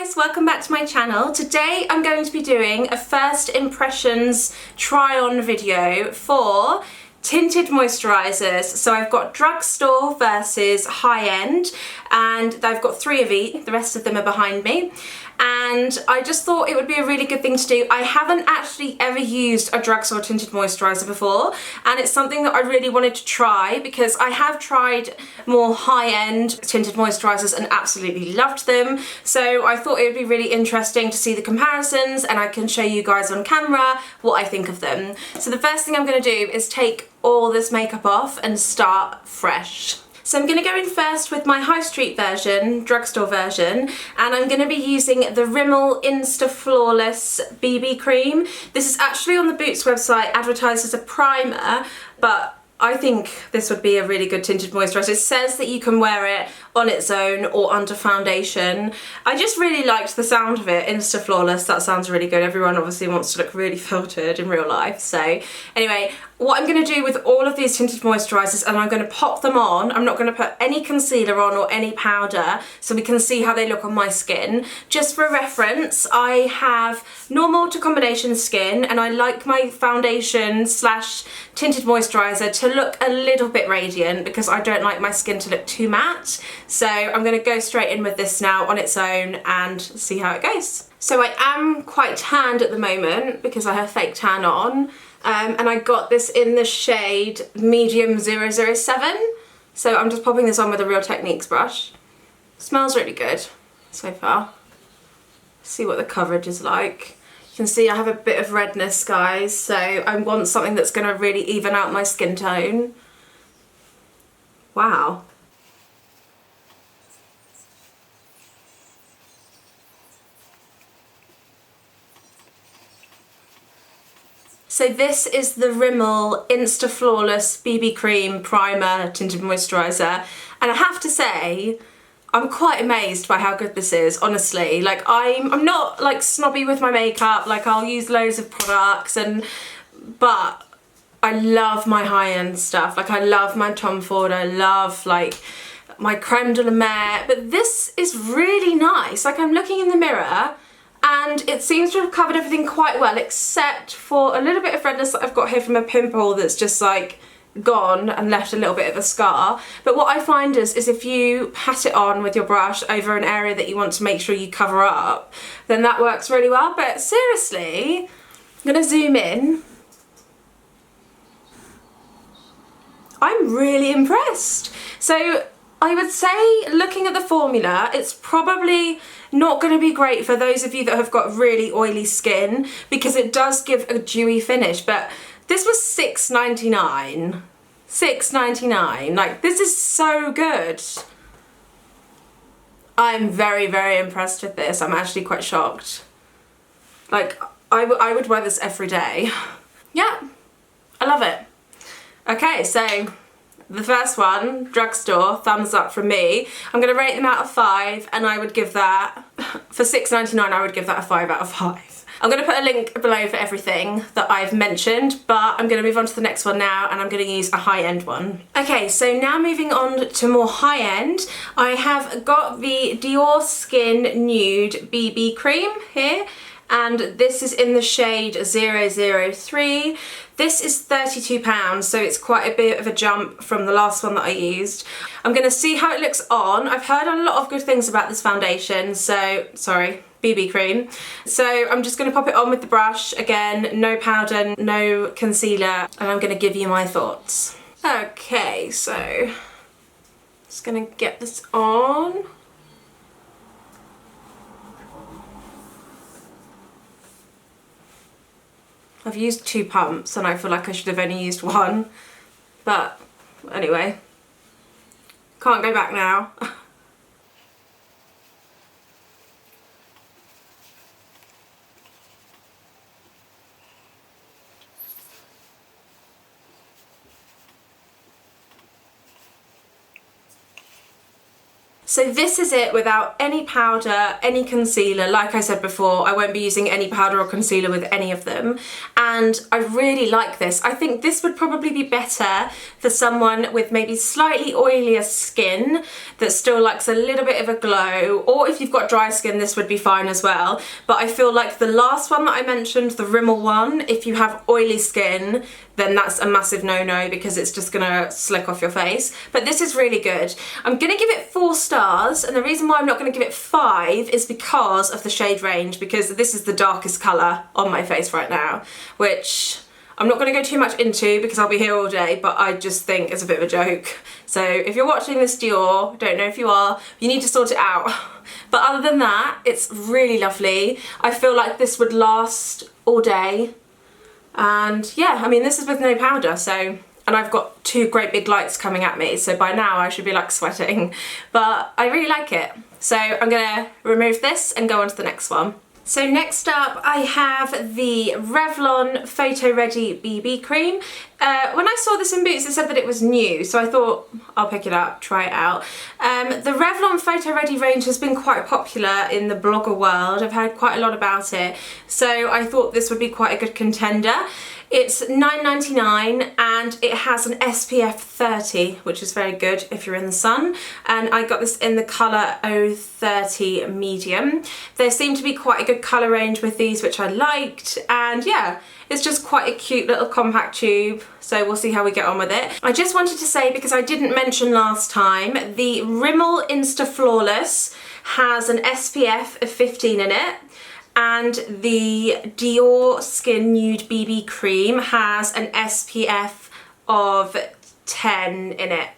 guys, welcome back to my channel. Today I'm going to be doing a first impressions try on video for tinted moisturisers. So I've got Drugstore versus high end, and I've got 3 of each, the rest of them are behind me. And I just thought it would be a really good thing to do. I haven't actually ever used a Drugstore tinted moisturiser before, and it's something that I really wanted to try because I have tried more high-end tinted moisturisers and absolutely loved them. So I thought it would be really interesting to see the comparisons, and I can show you guys on camera what I think of them. So the first thing I'm going to do is take all this makeup off and start fresh. So I'm going to go in first with my high street version, Drugstore version, and I'm going to be using the Rimmel Insta Flawless BB cream. This is actually on the Boots website advertised as a primer, but I think this would be a really good tinted moisturiser. It says that you can wear it on its own or under foundation. I just really liked the sound of it, Insta Flawless, that sounds really good. Everyone obviously wants to look really filtered in real life. So anyway, what I'm going to do with all of these tinted moisturisers, and I'm going to pop them on. I'm not going to put any concealer on or any powder, so we can see how they look on my skin. Just for reference, I have normal to combination skin, and I like my foundation slash tinted moisturiser to look a little bit radiant because I don't like my skin to look too matte. So I'm going to go straight in with this now on its own and see how it goes. So I am quite tanned at the moment because I have fake tan on. And I got this in the shade medium 007. So I'm just popping this on with a Real Techniques brush. Smells really good so far. See what the coverage is like. You can see I have a bit of redness, guys, so I want something that's going to really even out my skin tone. Wow. So this is the Rimmel Insta Flawless BB Cream Primer Tinted Moisturiser, and I have to say, I'm quite amazed by how good this is, honestly. Like, I'm not like snobby with my makeup, like I'll use loads of products, but I love my high-end stuff. Like, I love my Tom Ford, I love like my creme de la mer, but this is really nice. Like, I'm looking in the mirror and it seems to have covered everything quite well, except for a little bit of redness that I've got here from a pimple that's just like gone and left a little bit of a scar. But what I find is if you pat it on with your brush over an area that you want to make sure you cover up, then that works really well. But seriously, I'm gonna zoom in. I'm really impressed. So I would say, looking at the formula, it's probably not going to be great for those of you that have got really oily skin because it does give a dewy finish, but this was $6.99. $6.99. Like, this is so good. I'm very, very impressed with this. I'm actually quite shocked. Like, I would wear this every day. Yeah, I love it. Okay, so the first one, Drugstore, thumbs up from me. I'm going to rate them out of 5, and I would give that, for $6.99, I would give that a 5 out of 5. I'm going to put a link below for everything that I've mentioned, but I'm going to move on to the next one now, and I'm going to use a high-end one. Okay, so now moving on to more high-end, I have got the Dior Skin Nude BB cream here, and this is in the shade 003. This is £32, so it's quite a bit of a jump from the last one that I used. I'm going to see how it looks on. I've heard a lot of good things about this foundation, so, sorry, BB cream. So I'm just going to pop it on with the brush. Again, no powder, no concealer, and I'm going to give you my thoughts. Okay, so just going to get this on. I've used 2 pumps and I feel like I should have only used 1, but anyway, can't go back now. So this is it without any powder, any concealer. Like I said before, I won't be using any powder or concealer with any of them. And I really like this. I think this would probably be better for someone with maybe slightly oilier skin that still likes a little bit of a glow, or if you've got dry skin, this would be fine as well. But I feel like the last one that I mentioned, the Rimmel one, if you have oily skin, then that's a massive no-no because it's just gonna slick off your face. But this is really good. I'm gonna give it 4 stars, and the reason why I'm not gonna give it 5 is because of the shade range, because this is the darkest colour on my face right now, which I'm not gonna go too much into because I'll be here all day, but I just think it's a bit of a joke. So if you're watching this Dior, don't know if you are, you need to sort it out. But other than that, it's really lovely. I feel like this would last all day. And yeah, I mean, this is with no powder, so, and I've got 2 great big lights coming at me, so by now I should be like sweating, but I really like it. So I'm gonna remove this and go on to the next one. So next up I have the Revlon Photoready BB cream. When I saw this in Boots it said that it was new, so I thought I'll pick it up, try it out. The Revlon Photoready range has been quite popular in the blogger world. I've heard quite a lot about it, so I thought this would be quite a good contender. It's $9.99 and it has an SPF 30, which is very good if you're in the sun. And I got this in the colour 030 medium. There seemed to be quite a good colour range with these, which I liked. And yeah, it's just quite a cute little compact tube. So we'll see how we get on with it. I just wanted to say, because I didn't mention last time, the Rimmel Insta Flawless has an SPF of 15 in it. And the Dior Skin Nude BB cream has an SPF of 10 in it.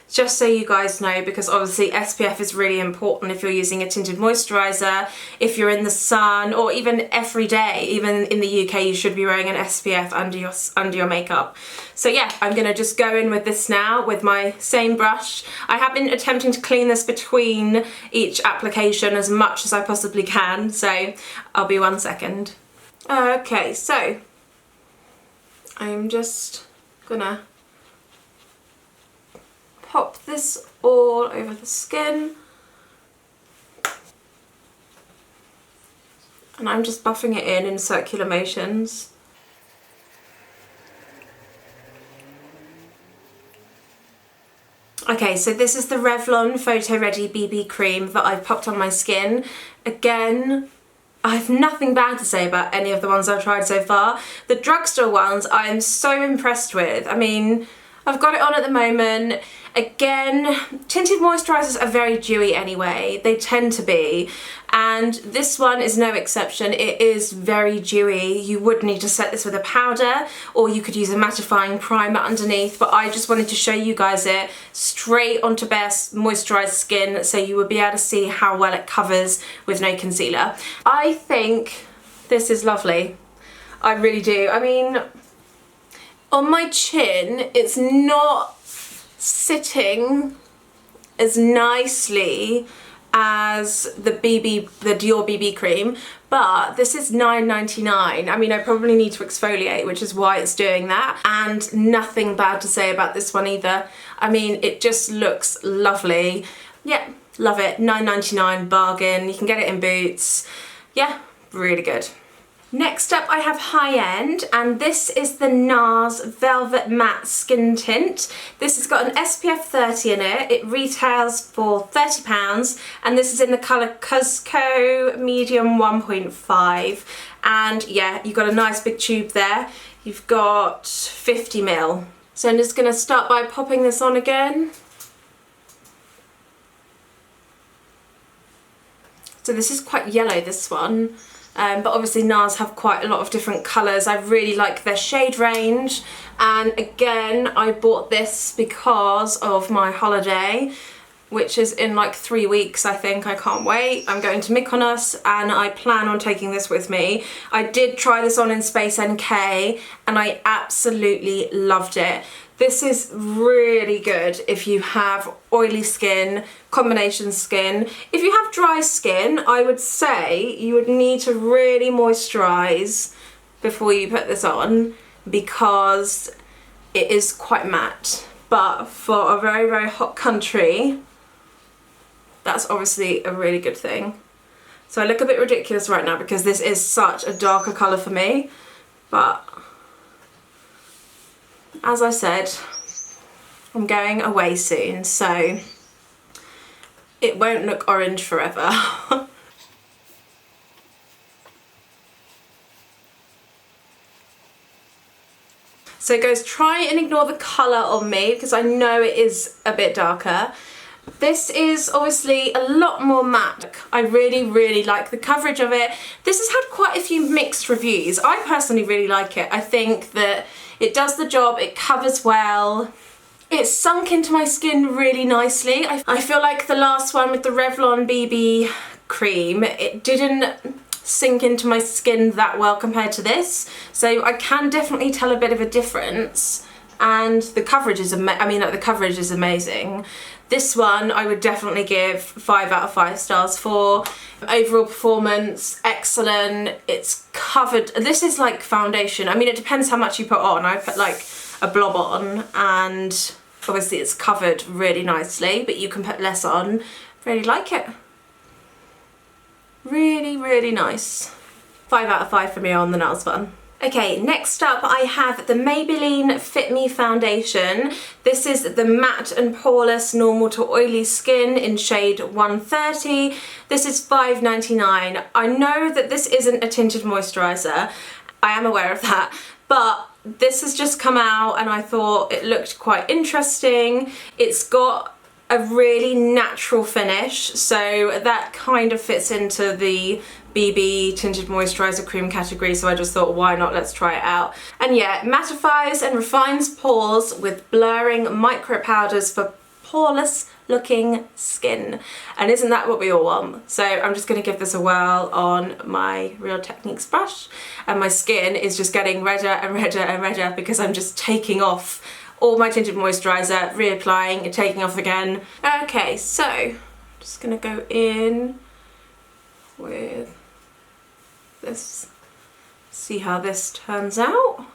Just so you guys know, because obviously SPF is really important if you're using a tinted moisturiser, if you're in the sun, or even every day. Even in the UK, you should be wearing an SPF under your makeup. So yeah, I'm gonna just go in with this now with my same brush. I have been attempting to clean this between each application as much as I possibly can, so I'll be 1 second. Okay, so I'm just gonna pop this all over the skin, and I'm just buffing it in circular motions. Okay, so this is the Revlon Photoready BB cream that I've popped on my skin. Again, I have nothing bad to say about any of the ones I've tried so far. The Drugstore ones I am so impressed with. I mean, I've got it on at the moment. Again, tinted moisturisers are very dewy anyway. They tend to be. And this one is no exception. It is very dewy. You would need to set this with a powder, or you could use a mattifying primer underneath. But I just wanted to show you guys it straight onto bare moisturised skin, so you would be able to see how well it covers with no concealer. I think this is lovely. I really do. I mean, on my chin, it's not sitting as nicely as the Dior BB cream, but this is $9.99. I mean, I probably need to exfoliate, which is why it's doing that, and nothing bad to say about this one either. I mean, it just looks lovely. Yeah, love it. $9.99 bargain. You can get it in Boots. Yeah, really good. Next up I have High End, and this is the Nars Velvet Matte Skin Tint. This has got an SPF 30 in it. It retails for £30, and this is in the colour Cusco Medium 1.5. And yeah, you've got a nice big tube there. You've got 50ml. So I'm just going to start by popping this on again. So this is quite yellow, this one. But obviously Nars have quite a lot of different colours. I really like their shade range, and again I bought this because of my holiday, which is in like 3 weeks I think. I can't wait. I'm going to Mykonos and I plan on taking this with me. I did try this on in Space NK and I absolutely loved it. This is really good if you have oily skin, combination skin. If you have dry skin, I would say you would need to really moisturise before you put this on, because it is quite matte. But for a very, very hot country, that's obviously a really good thing. So I look a bit ridiculous right now because this is such a darker colour for me, but as I said, I'm going away soon, so it won't look orange forever. So guys, try and ignore the colour on me because I know it is a bit darker. This is obviously a lot more matte. I really like the coverage of it. This has had quite a few mixed reviews. I personally really like it. I think that it does the job, it covers well. It's sunk into my skin really nicely. I feel like the last one with the Revlon BB cream, it didn't sink into my skin that well compared to this. So I can definitely tell a bit of a difference. And the coverage is the coverage is amazing. This one I would definitely give 5 out of 5 stars for. Overall performance, excellent. It's covered. This is like foundation. I mean, it depends how much you put on. I put like a blob on and obviously it's covered really nicely, but you can put less on. Really like it. Really nice. 5 out of 5 for me on the Nars one. Okay, next up I have the Maybelline Fit Me Foundation. This is the matte and poreless normal to oily skin in shade 130. This is $5.99. I know that this isn't a tinted moisturiser. I am aware of that, but this has just come out and I thought it looked quite interesting. It's got a really natural finish, so that kind of fits into the BB tinted moisturiser cream category, so I just thought, why not, let's try it out. And yeah, it mattifies and refines pores with blurring micro powders for poreless looking skin. And isn't that what we all want? So I'm just going to give this a whirl on my Real Techniques brush, and my skin is just getting redder and redder and redder because I'm just taking off all my tinted moisturiser, reapplying and taking off again. Okay, so I'm just gonna go in with this, see how this turns out.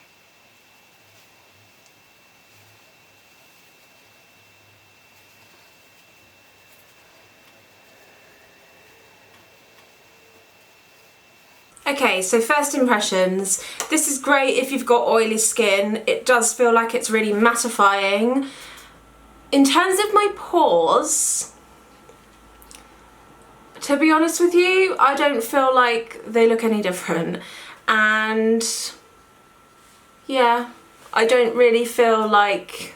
Okay, so first impressions. This is great if you've got oily skin. It does feel like it's really mattifying. In terms of my pores, to be honest with you, I don't feel like they look any different. And yeah, I don't really feel like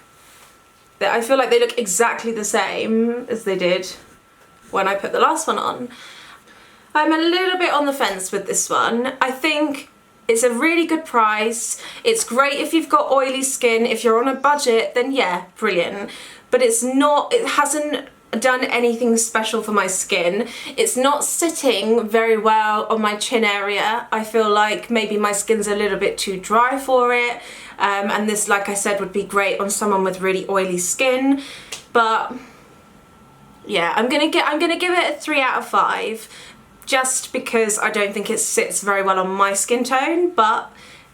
I feel like they look exactly the same as they did when I put the last one on. I'm a little bit on the fence with this one. I think it's a really good price. It's great if you've got oily skin. If you're on a budget, then yeah, brilliant. But it hasn't done anything special for my skin. It's not sitting very well on my chin area. I feel like maybe my skin's a little bit too dry for it. And this, like I said, would be great on someone with really oily skin. But yeah, I'm gonna give it a 3 out of 5. Just because I don't think it sits very well on my skin tone, but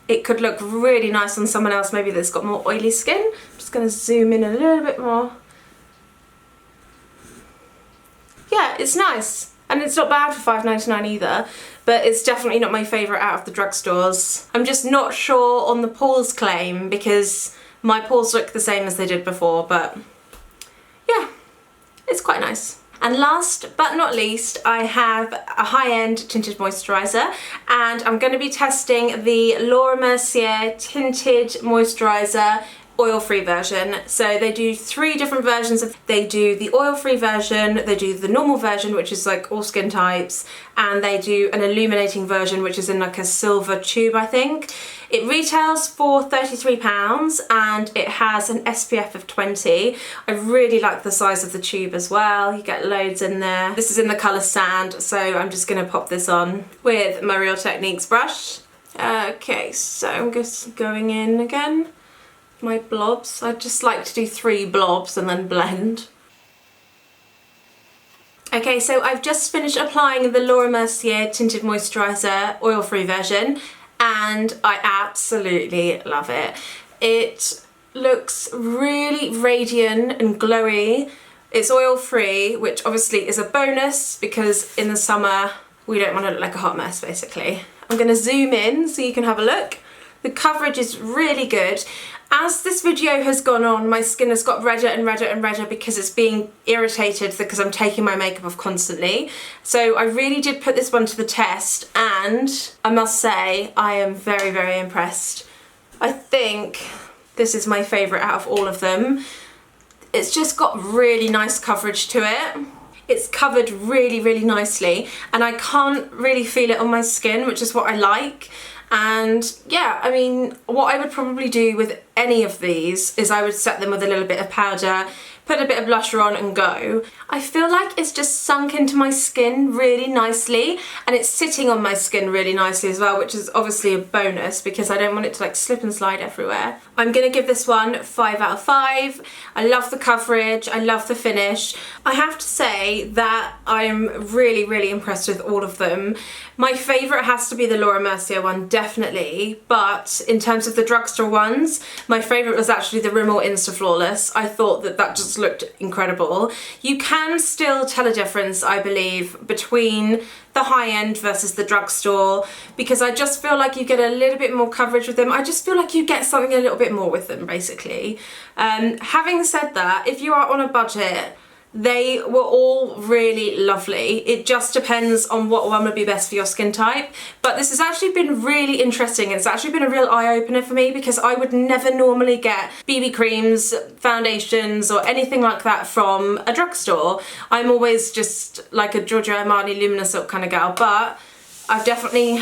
it could look really nice on someone else maybe that's got more oily skin. I'm just going to zoom in a little bit more. Yeah, it's nice. And it's not bad for $5.99 either, but it's definitely not my favourite out of the drugstores. I'm just not sure on the pores claim because my pores look the same as they did before, but yeah, it's quite nice. And last but not least, I have a high-end tinted moisturiser, and I'm going to be testing the Laura Mercier Tinted Moisturiser oil-free version. So they do 3 different versions. They do the oil-free version, they do the normal version, which is like all skin types, and they do an illuminating version, which is in like a silver tube, I think. It retails for £33 and it has an SPF of 20. I really like the size of the tube as well. You get loads in there. This is in the colour Sand, so I'm just going to pop this on with my Real Techniques brush. Okay, so I'm just going in again. My blobs. I just like to do 3 blobs and then blend. Okay, so I've just finished applying the Laura Mercier Tinted Moisturiser oil-free version and I absolutely love it. It looks really radiant and glowy, It's oil free, which obviously is a bonus because in the summer we don't want to look like a hot mess basically. I'm going to zoom in so you can have a look. The coverage is really good. As this video has gone on, my skin has got redder and redder and redder because it's being irritated because I'm taking my makeup off constantly. So I really did put this one to the test, and I must say I am very, very impressed. I think this is my favourite out of all of them. It's just got really nice coverage to it. It's covered really, really nicely, and I can't really feel it on my skin, which is what I like. And yeah, I mean, what I would probably do with any of these is I would set them with a little bit of powder, put a bit of blusher on and go. I feel like it's just sunk into my skin really nicely, and it's sitting on my skin really nicely as well, which is obviously a bonus because I don't want it to like slip and slide everywhere. I'm gonna give this one 5 out of 5. I love the coverage, I love the finish. I have to say that I'm really, really impressed with all of them. My favourite has to be the Laura Mercier one, definitely, but in terms of the drugstore ones, my favourite was actually the Rimmel Insta Flawless. I thought that that just looked incredible. You can still tell a difference, I believe, between the high-end versus the drugstore, because I just feel like you get a little bit more coverage with them. I just feel like you get something a little bit more with them, basically. Having said that, if you are on a budget, they were all really lovely. It just depends on what one would be best for your skin type. But this has actually been really interesting. It's actually been a real eye-opener for me because I would never normally get BB creams, foundations, or anything like that from a drugstore. I'm always just like a Giorgio Armani Luminous Silk kind of girl, but I've definitely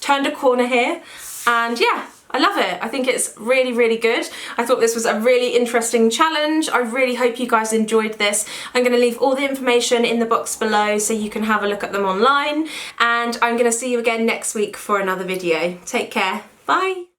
turned a corner here, and yeah, I love it. I think it's really, really good. I thought this was a really interesting challenge. I really hope you guys enjoyed this. I'm going to leave all the information in the box below so you can have a look at them online. And I'm going to see you again next week for another video. Take care. Bye.